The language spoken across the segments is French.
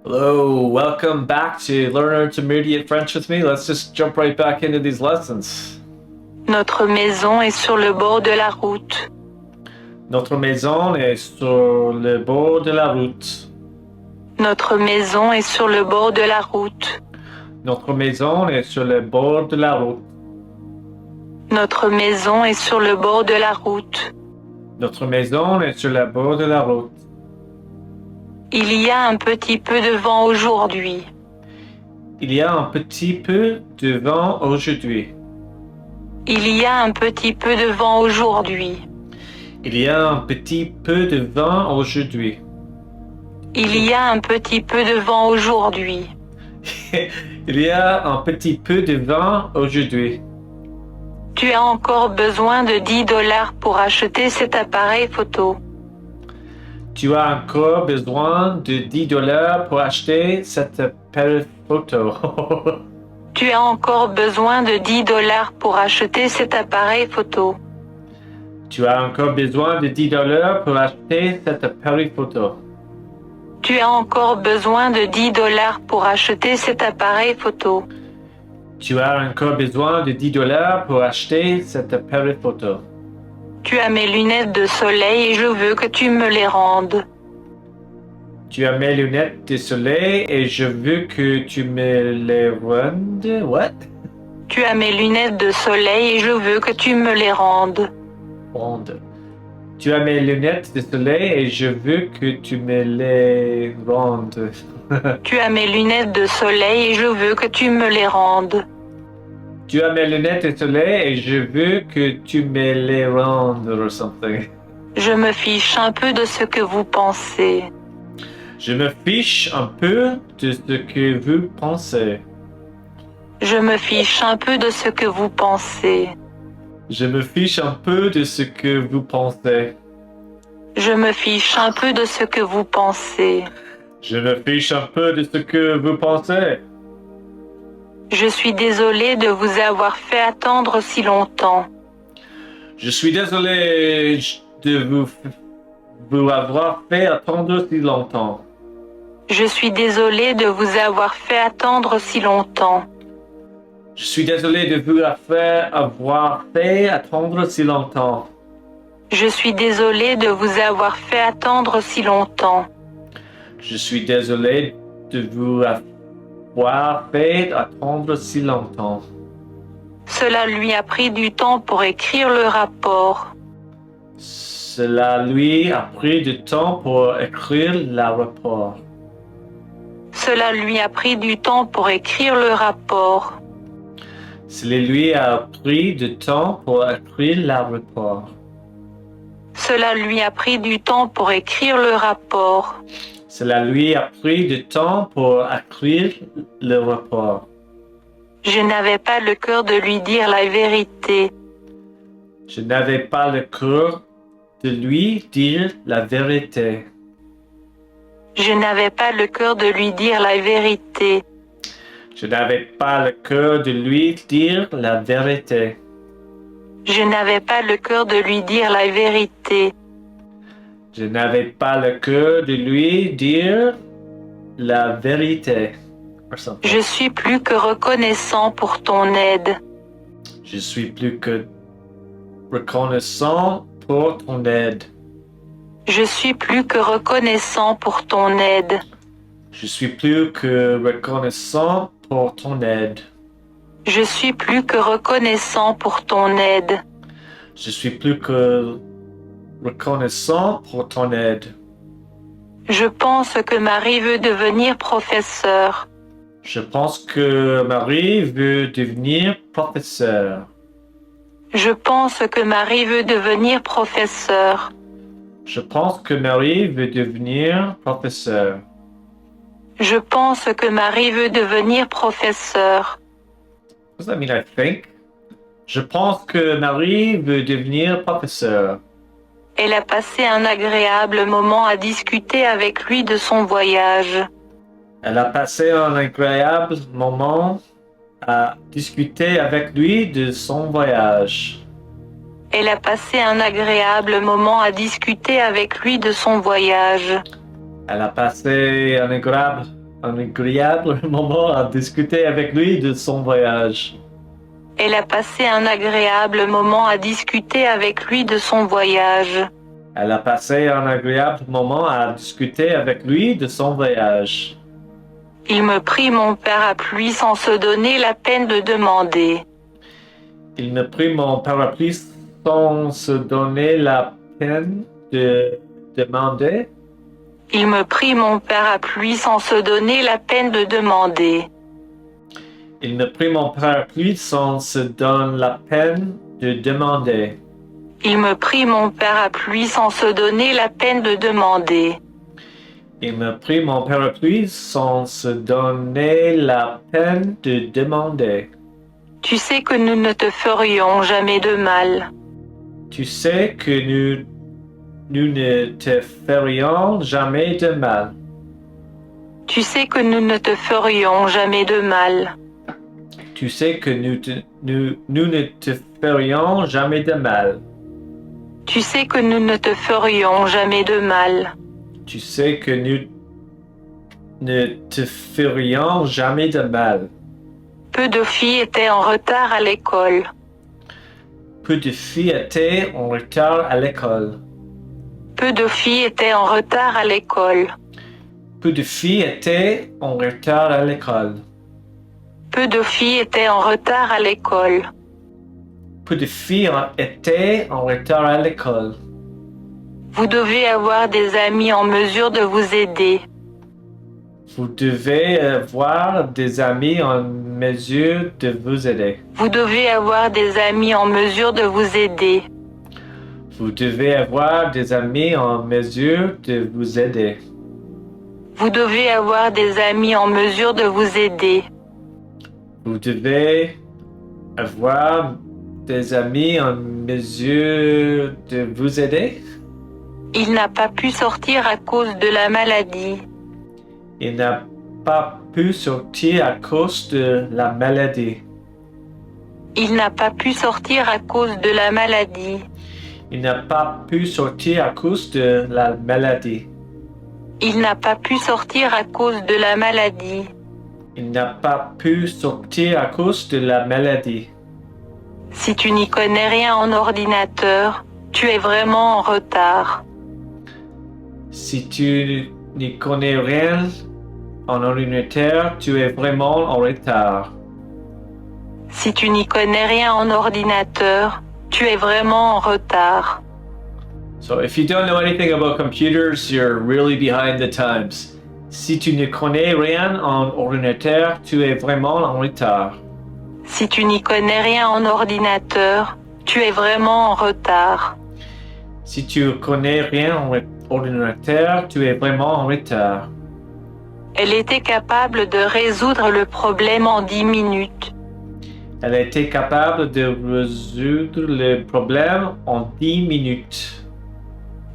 Hello, welcome back to Learner Intermediate French with me. Let's just jump right back into these lessons. Notre maison est sur le bord de la route. Notre maison est sur le bord de la route. Notre maison est sur le bord de la route. Notre maison est sur le bord de la route. Notre maison est sur le bord de la route. Notre maison est sur le bord de la route. Il y a un petit peu de vent aujourd'hui. Il y a un petit peu de vent aujourd'hui. Il y a un petit peu de vent aujourd'hui. Il y a un petit peu de vent aujourd'hui. Il y a un petit peu de vent aujourd'hui. Il y a un petit peu de vent aujourd'hui. Tu as encore besoin de $10 pour acheter cet appareil photo. Tu as encore besoin de $10 pour acheter cette appareil photo. Tu as encore besoin de $10 pour acheter cet appareil photo. Tu as encore besoin de $10 pour acheter cet appareil photo. Tu as encore besoin de $10 pour acheter cet appareil photo. Tu as encore besoin de $10 pour acheter cet appareil photo. Tu as mes lunettes de soleil et je veux que tu me les rendes. Tu as mes lunettes de soleil et je veux que tu me les rendes. What? Tu as mes lunettes de soleil et je veux que tu me les rendes. Ronde. Tu as mes lunettes de soleil et je veux que tu me les rendes. Tu as mes lunettes de soleil et je veux que tu me les rendes. Tu as mes lunettes de soleil et je veux que tu me les rendes or something. Je me fiche un peu de ce que vous pensez. Je me fiche un peu de ce que vous pensez. Je me fiche un peu de ce que vous pensez. Je me fiche un peu de ce que vous pensez. Je me fiche un peu de ce que vous pensez. Je me fiche un peu de ce que vous pensez. Je suis désolée de vous avoir fait attendre si longtemps. Je suis désolé de vous avoir fait attendre si longtemps. Je suis désolée de vous avoir fait attendre si longtemps. Je suis désolé de vous avoir fait attendre si longtemps. Je suis désolée de vous avoir fait attendre si longtemps. Je suis désolé de vous avoir fait attendre si longtemps. Cela lui a pris du temps pour écrire le rapport. Cela lui a pris du temps pour écrire le rapport. Cela lui a pris du temps pour écrire le rapport. Cela lui a pris du temps pour écrire le rapport. Cela lui a pris du temps pour écrire le rapport. Cela lui a pris du temps pour écrire le rapport. Je n'avais pas le cœur de lui dire la vérité. Je n'avais pas le cœur de lui dire la vérité. Je n'avais pas le cœur de lui dire la vérité. Je n'avais pas le cœur de lui dire la vérité. Je n'avais pas le cœur de lui dire la vérité. Je n'avais pas le cœur de lui dire la vérité. Je suis plus que reconnaissant pour ton aide. Je suis plus que reconnaissant pour ton aide. Je suis plus que reconnaissant pour ton aide. Je suis plus que reconnaissant pour ton aide. Je suis plus que reconnaissant pour ton aide. Je suis plus que reconnaissant pour ton aide. Je pense que Marie veut devenir professeure. Je pense que Marie veut devenir professeur. Je pense que Marie veut devenir professeure. Je pense que Marie veut devenir professeur. Je pense que Marie veut devenir professeure. What does that mean, I think? Je pense que Marie veut devenir professeur. Elle a passé un agréable moment à discuter avec lui de son voyage. Elle a passé un agréable moment à discuter avec lui de son voyage. Elle a passé un agréable moment à discuter avec lui de son voyage. Elle a passé un agréable un agréable moment à discuter avec lui de son voyage. Elle a passé un agréable moment à discuter avec lui de son voyage. Elle a passé un agréable moment à discuter avec lui de son voyage. Il me prit mon parapluie sans se donner la peine de demander. Il me prit mon parapluie sans se donner la peine de demander. Il me prit mon parapluie sans se donner la peine de demander. Il me prit mon parapluie sans se donner la peine de demander. Il me prit mon parapluie sans se donner la peine de demander. Il me prit mon parapluie sans se donner la peine de demander. Tu sais que nous ne te ferions jamais de mal. Tu sais que nous ne te ferions jamais de mal. Tu sais que nous ne te ferions jamais de mal. Tu sais que nous ne te ferions jamais de mal. Tu sais que nous ne te ferions jamais de mal. Tu sais que nous ne te ferions jamais de mal. Peu de filles étaient en retard à l'école. Peu de filles étaient en retard à l'école. Peu de filles étaient en retard à l'école. Peu de filles étaient en retard à l'école. Peu de filles étaient en retard à l'école. Peu de filles étaient en retard à l'école. Vous devez avoir des amis en mesure de vous aider. Vous devez avoir des amis en mesure de vous aider. Vous devez avoir des amis en mesure de vous aider. Vous devez avoir des amis en mesure de vous aider. Vous devez avoir des amis en mesure de vous aider. Vous devez avoir des amis en mesure de vous aider. Il n'a pas pu sortir à cause de la maladie. Il n'a pas pu sortir à cause de la maladie. Il n'a pas pu sortir à cause de la maladie. Il n'a pas pu sortir à cause de la maladie. Il n'a pas pu sortir à cause de la maladie. Il n'a pas pu sortir à cause de la maladie. Si tu n'y connais rien en ordinateur, tu es vraiment en retard. Si tu n'y connais rien en ordinateur, tu es vraiment en retard. Si tu n'y connais rien en ordinateur, tu es vraiment en retard. So if you don't know anything about computers, you're really behind the times. Si tu ne connais rien en ordinateur, tu es vraiment en retard. Si tu n'y connais rien en ordinateur, tu es vraiment en retard. Si tu connais rien en ordinateur, tu es vraiment en retard. Elle était capable de résoudre le problème en 10 minutes. Elle a été capable de résoudre le problème en 10 minutes.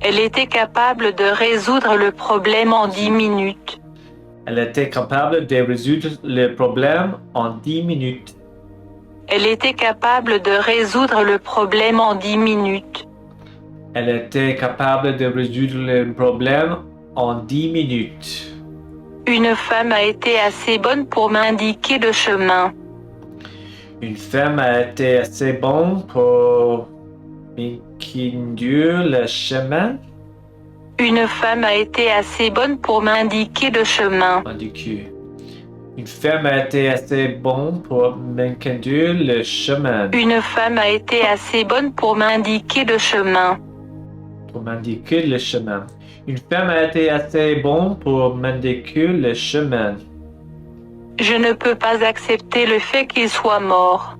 Elle était capable de résoudre le problème en 10 minutes. Elle était capable de résoudre le problème en 10 minutes. Elle était capable de résoudre le problème en 10 minutes. Elle était capable de résoudre le problème en 10 minutes. Une femme a été assez bonne pour m'indiquer le chemin. Une femme a été assez bonne pour m'indiquer le chemin. Une femme a été assez bonne pour m'indiquer le chemin. Une femme a été assez bonne pour m'indiquer le chemin. Une femme a été assez bonne pour m'indiquer le chemin. Pour m'indiquer le chemin. Une femme a été assez bonne pour m'indiquer le chemin. Je ne peux pas accepter le fait qu'il soit mort.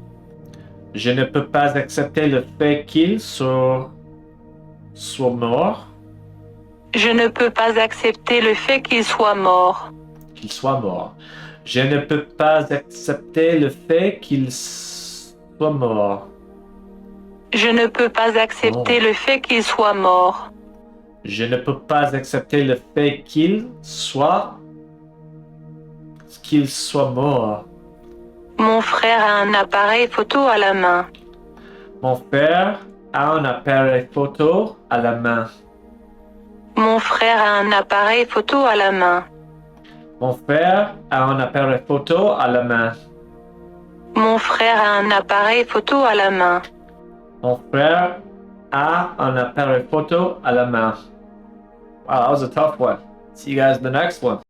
Je ne peux pas accepter le fait qu'il soit mort. Je ne peux pas accepter le fait qu'il soit mort. Qu'il soit mort. Je ne peux pas accepter le fait qu'il soit mort. Je ne peux pas accepter le fait qu'il soit mort. Je ne peux pas accepter le fait qu'il soit mort. Mon frère a un appareil photo à la main. Mon frère a un appareil photo à la main. Mon frère a un appareil photo à la main. Mon frère a un appareil photo à la main. Mon frère a un appareil photo à la main. Mon frère a un appareil photo à la main. Wow, that was a tough one. See you guys in the next one.